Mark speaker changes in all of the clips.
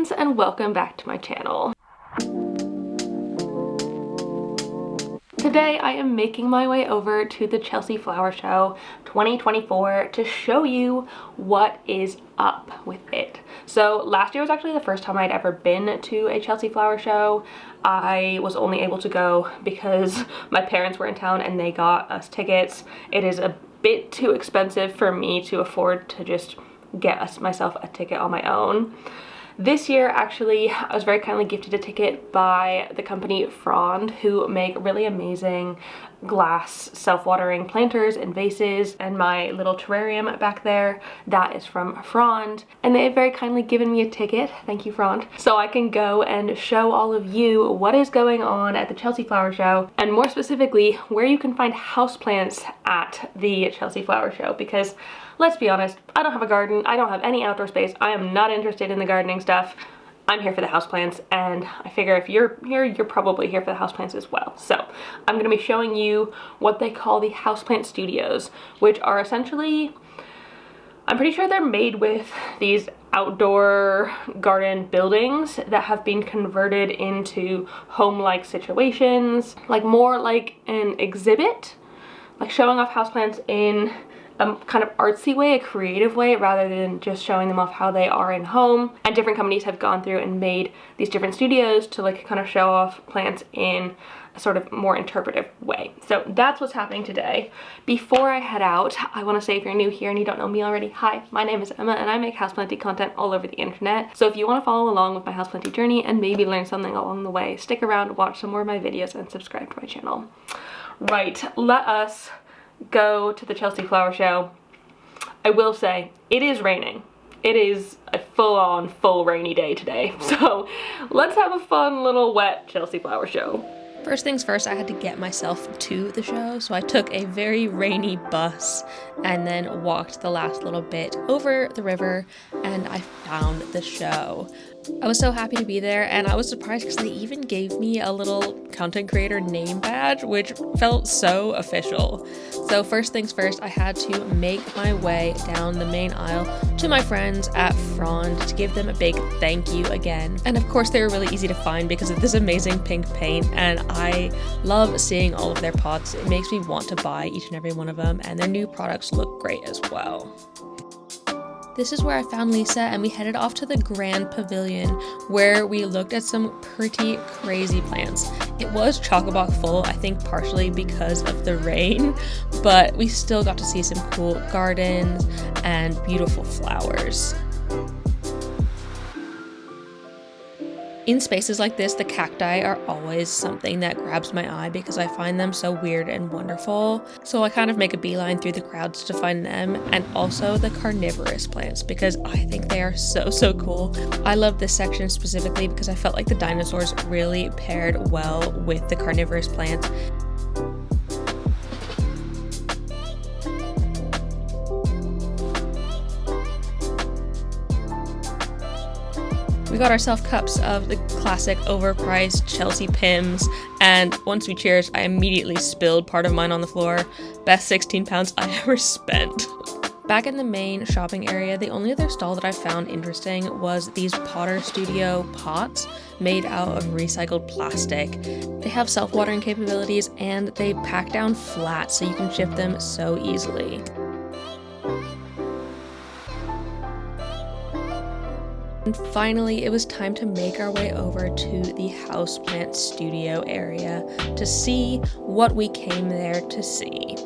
Speaker 1: friends, and welcome back to my channel. Today I am making my way over to the Chelsea Flower Show 2024 to show you what is up with it. So last year was actually the first time I'd ever been to a Chelsea Flower Show. I was only able to go because my parents were in town and they got us tickets. It is a bit too expensive for me to afford to just get myself a ticket on my own. This year, actually, I was very kindly gifted a ticket by the company Frond, who make really amazing glass self-watering planters and vases, and my little terrarium back there, that is from Frond. And they have very kindly given me a ticket, thank you Frond, so I can go and show all of you what is going on at the Chelsea Flower Show, and more specifically, where you can find houseplants at the Chelsea Flower Show, because let's be honest, I don't have a garden, I don't have any outdoor space, I am not interested in the gardening stuff. I'm here for the houseplants, and I figure if you're here, you're probably here for the houseplants as well. So I'm going to be showing you what they call the Houseplant Studios, which are essentially, I'm pretty sure they're made with these outdoor garden buildings that have been converted into home-like situations, like more like an exhibit, like showing off houseplants in a kind of artsy way, a creative way, rather than just showing them off how they are in home. And different companies have gone through and made these different studios to like kind of show off plants in a sort of more interpretive way. So that's what's happening today. Before I head out, I want to say if you're new here and you don't know me already, hi, my name is Emma and I make houseplanty content all over the internet. So if you want to follow along with my houseplanty journey and maybe learn something along the way, stick around, watch some more of my videos, and subscribe to my channel. Right, let us go to the Chelsea Flower Show. I will say, it is raining. It is a full-on, full rainy day today. So let's have a fun little wet Chelsea Flower Show.
Speaker 2: First things first, I had to get myself to the show, so I took a very rainy bus and then walked the last little bit over the river, and I found the show. I was so happy to be there, and I was surprised because they even gave me a little content creator name badge, which felt so official. So first things first, I had to make my way down the main aisle to my friends at Frond to give them a big thank you again. And of course, they were really easy to find because of this amazing pink paint, and I love seeing all of their pots. It makes me want to buy each and every one of them, and their new products look great as well. This is where I found Lisa, and we headed off to the Grand Pavilion where we looked at some pretty crazy plants. It was chock-a-block full, I think partially because of the rain, but we still got to see some cool gardens and beautiful flowers. In spaces like this, the cacti are always something that grabs my eye because I find them so weird and wonderful. So I kind of make a beeline through the crowds to find them, and also the carnivorous plants because I think they are so cool. I love this section specifically because I felt like the dinosaurs really paired well with the carnivorous plants. We got ourselves cups of the classic overpriced Chelsea Pims, and once we cheers, I immediately spilled part of mine on the floor. Best 16 pounds I ever spent. Back in the main shopping area, the only other stall that I found interesting was these Potter Studio pots made out of recycled plastic. They have self-watering capabilities and they pack down flat so you can ship them so easily. And finally, it was time to make our way over to the Houseplant Studio area to see what we came there to see.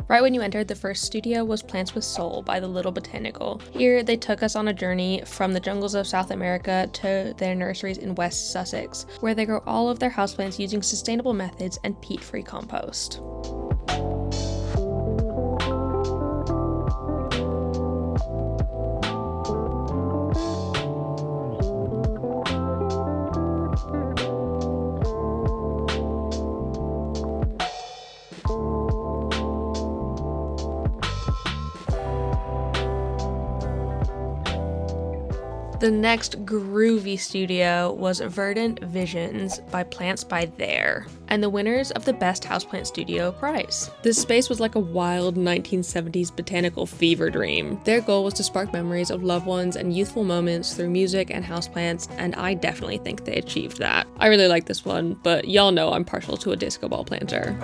Speaker 2: Right when you entered, the first studio was Plants with Soul by the Little Botanical. Here, they took us on a journey from the jungles of South America to their nurseries in West Sussex, where they grow all of their houseplants using sustainable methods and peat-free compost. The next groovy studio was Verdant Visions by Plants by There, and the winners of the Best Houseplant Studio prize. This space was like a wild 1970s botanical fever dream. Their goal was to spark memories of loved ones and youthful moments through music and houseplants, and I definitely think they achieved that. I really like this one, but y'all know I'm partial to a disco ball planter.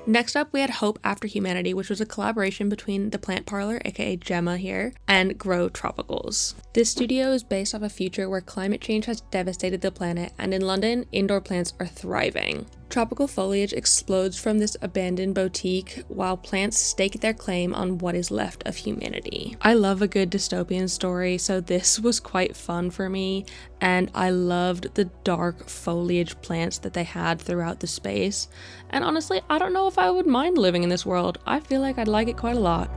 Speaker 2: Next up, we had Hope After Humanity, which was a collaboration between The Plant Parlor, aka Gemma here, and Grow Tropicals. This studio is based off a future where climate change has devastated the planet, and in London, indoor plants are thriving. Tropical foliage explodes from this abandoned boutique, while plants stake their claim on what is left of humanity. I love a good dystopian story, so this was quite fun for me, and I loved the dark foliage plants that they had throughout the space. And honestly, I don't know if I would mind living in this world. I feel like I'd like it quite a lot.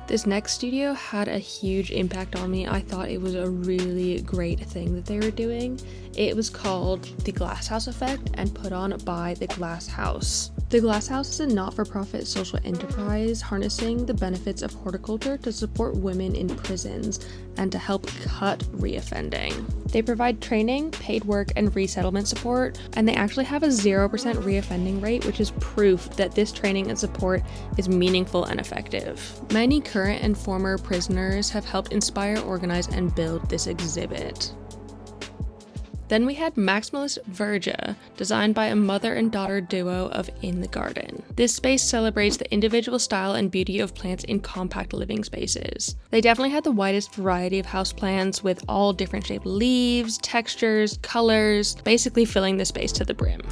Speaker 2: This next studio had a huge impact on me. I thought it was a really great thing that they were doing. It was called The Glass House Effect and put on by The Glass House. The Glass House is a not-for-profit social enterprise harnessing the benefits of horticulture to support women in prisons and to help cut reoffending. They provide training, paid work, and resettlement support, and they actually have a 0% reoffending rate, which is proof that this training and support is meaningful and effective. Many current and former prisoners have helped inspire, organize, and build this exhibit. Then we had Maximalist Verja, designed by a mother and daughter duo of In the Garden. This space celebrates the individual style and beauty of plants in compact living spaces. They definitely had the widest variety of houseplants with all different shaped leaves, textures, colors, basically filling the space to the brim.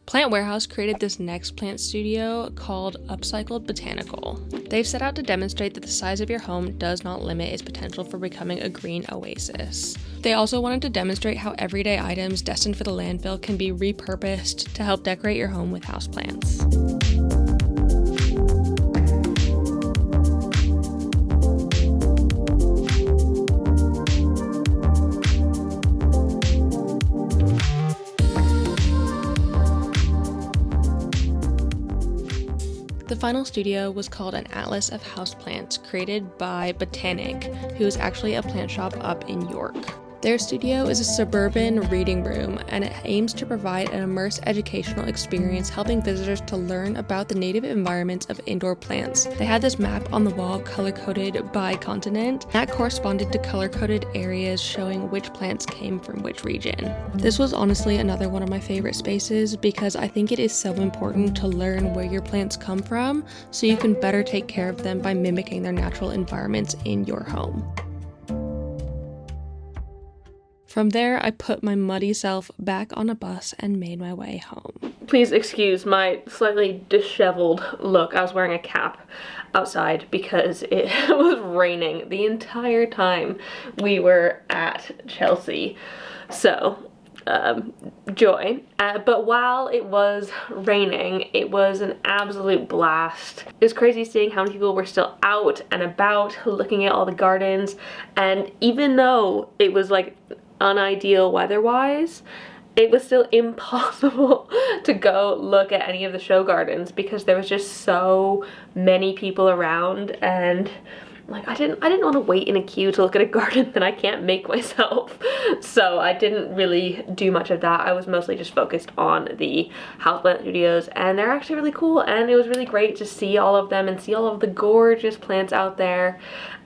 Speaker 2: Plant Warehouse created this next plant studio called Upcycled Botanical. They've set out to demonstrate that the size of your home does not limit its potential for becoming a green oasis. They also wanted to demonstrate how everyday items destined for the landfill can be repurposed to help decorate your home with houseplants. The final studio was called an Atlas of Houseplants, created by Botanic, who is actually a plant shop up in York. Their studio is a suburban reading room, and it aims to provide an immersive educational experience, helping visitors to learn about the native environments of indoor plants. They had this map on the wall color-coded by continent that corresponded to color-coded areas showing which plants came from which region. This was honestly another one of my favorite spaces because I think it is so important to learn where your plants come from so you can better take care of them by mimicking their natural environments in your home. From there, I put my muddy self back on a bus and made my way home.
Speaker 1: Please excuse my slightly disheveled look. I was wearing a cap outside because it was raining the entire time we were at Chelsea. So, joy. But while it was raining, it was an absolute blast. It was crazy seeing how many people were still out and about looking at all the gardens. And even though it was like unideal weather-wise, it was still impossible to go look at any of the show gardens because there was just so many people around, and like I didn't want to wait in a queue to look at a garden that I can't make myself. So I didn't really do much of that. I was mostly just focused on the Houseplant Studios, and they're actually really cool, and it was really great to see all of them and see all of the gorgeous plants out there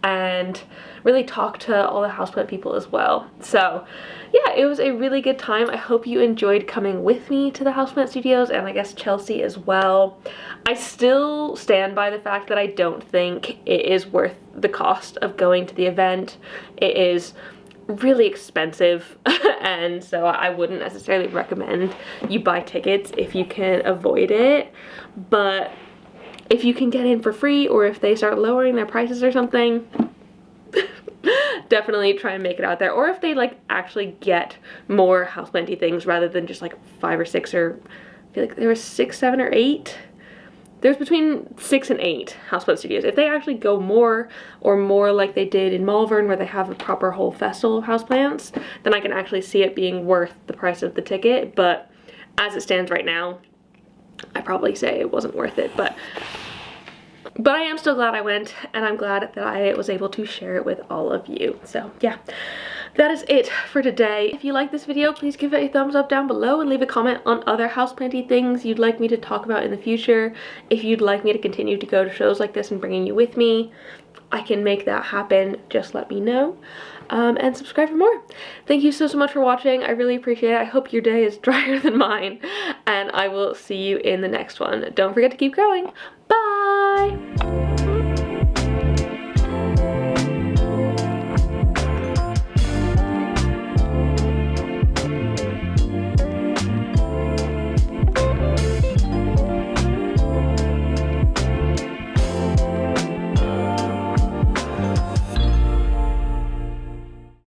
Speaker 1: and really talk to all the houseplant people as well. So yeah, it was a really good time. I hope you enjoyed coming with me to the Houseplant Studios, and I guess Chelsea as well. I still stand by the fact that I don't think it is worth the cost of going to the event. It is really expensive and so I wouldn't necessarily recommend you buy tickets if you can avoid it. But if you can get in for free, or if they start lowering their prices or something, definitely try and make it out there. Or if they like actually get more houseplanty things rather than just like 5 or 6, or I feel like there was 6, 7, or 8. There's between 6 and 8 Houseplant Studios. If they actually go more, or more like they did in Malvern where they have a proper whole festival of houseplants, then I can actually see it being worth the price of the ticket. But as it stands right now, I probably say it wasn't worth it. But I am still glad I went, and I'm glad that I was able to share it with all of you. So yeah, that is it for today. If you like this video, please give it a thumbs up down below and leave a comment on other houseplanty things you'd like me to talk about in the future. If you'd like me to continue to go to shows like this and bringing you with me, I can make that happen. Just let me know. And subscribe for more. Thank you so much for watching. I really appreciate it. I hope your day is drier than mine, and I will see you in the next one. Don't forget to keep growing. Bye!